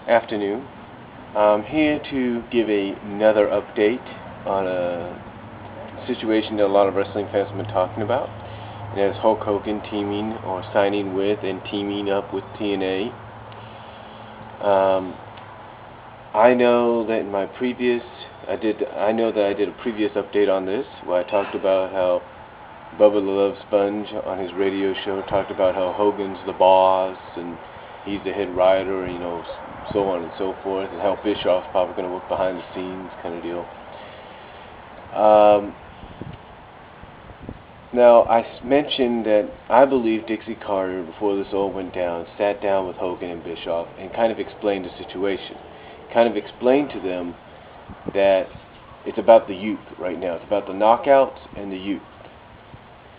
afternoon. I'm here to give another update on a situation that a lot of wrestling fans have been talking about. And that is Hulk Hogan teaming or signing with and teaming up with TNA. Um, I know that in my previous, I know that I did a previous update on this where I talked about how Bubba the Love Sponge on his radio show talked about how Hogan's the boss and he's the head writer, and so on and so forth, and how Bischoff's probably going to work behind the scenes, kind of deal. Now, I mentioned that I believe Dixie Carter, before this all went down, sat down with Hogan and Bischoff and kind of explained the situation. Kind of explained to them that it's about the youth right now. It's about the knockouts and the youth.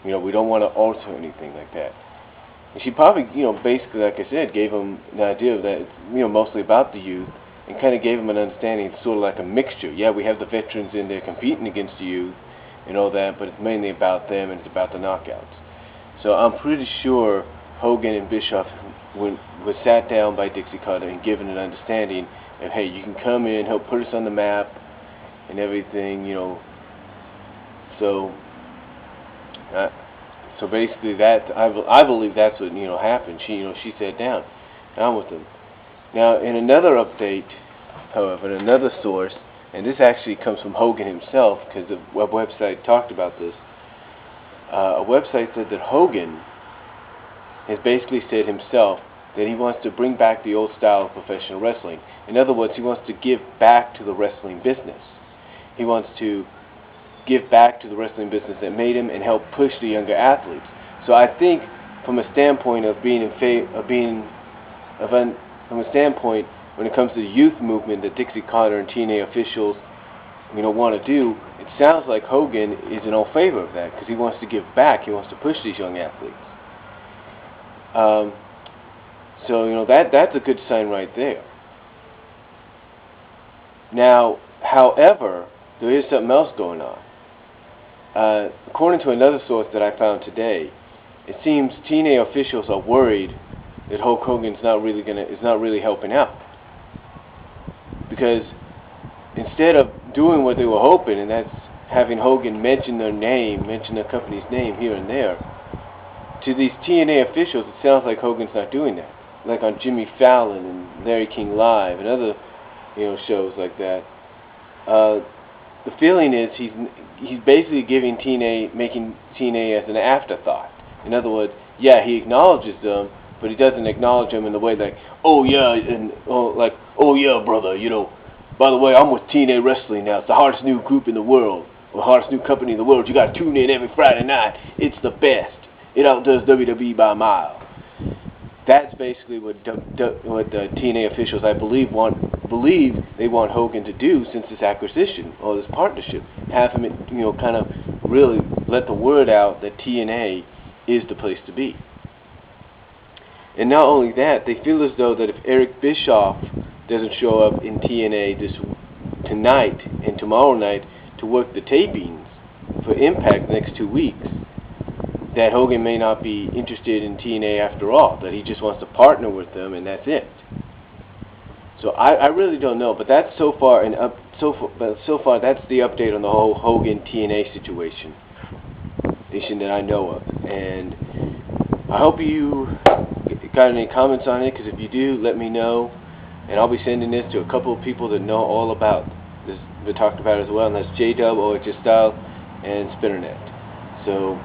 We don't want to alter anything like that. And she probably, basically, like I said, gave him an idea of that it's, mostly about the youth, and kind of gave him an understanding. It's sort of like a mixture. Yeah, we have the veterans in there competing against the youth and all that, but it's mainly about them and it's about the knockouts. So I'm pretty sure Hogan and Bischoff was sat down by Dixie Carter and given an understanding of, hey, you can come in, help put us on the map and everything, So so basically, I believe that's what happened. She sat down with them. Now, in another update, however, in another source, and this actually comes from Hogan himself, because the website talked about this. A website said that Hogan has basically said himself that he wants to bring back the old style of professional wrestling. In other words, he wants to give back to the wrestling business. He wants to give back to the wrestling business that made him and help push the younger athletes. So I think, from a standpoint of from a standpoint when it comes to the youth movement that Dixie Carter and TNA officials, want to do, it sounds like Hogan is in all favor of that because he wants to give back. He wants to push these young athletes. So that's a good sign right there. Now, however, there is something else going on. According to another source that I found today, it seems TNA officials are worried that Hulk Hogan's is not really helping out, because instead of doing what they were hoping, and that's having Hogan mention their company's name here and there, to these TNA officials, it sounds like Hogan's not doing that. Like on Jimmy Fallon and Larry King Live and other shows like that. The feeling is he's basically making TNA as an afterthought. In other words, yeah, he acknowledges them, but he doesn't acknowledge them in the way like, oh yeah, oh yeah, brother, by the way, I'm with TNA Wrestling now. It's the hardest new group in the world, or hardest new company in the world. You got to tune in every Friday night. It's the best. It outdoes WWE by a mile. That's basically what the TNA officials, I believe they want Hogan to do since this acquisition or this partnership. Have him, kind of really let the word out that TNA is the place to be. And not only that, they feel as though that if Eric Bischoff doesn't show up in TNA tonight and tomorrow night to work the tapings for Impact the next 2 weeks, that Hogan may not be interested in TNA after all, that he just wants to partner with them and that's it. So I really don't know, but that's so far that's the update on the whole Hogan TNA situation that I know of. And I hope you got any comments on it, because if you do, let me know, and I'll be sending this to a couple of people that know all about this. We talked about it as well, and that's J-Dub, OHS Style, and Spinnernet. So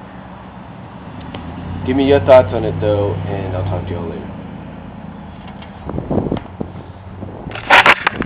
give me your thoughts on it, though, and I'll talk to you all later.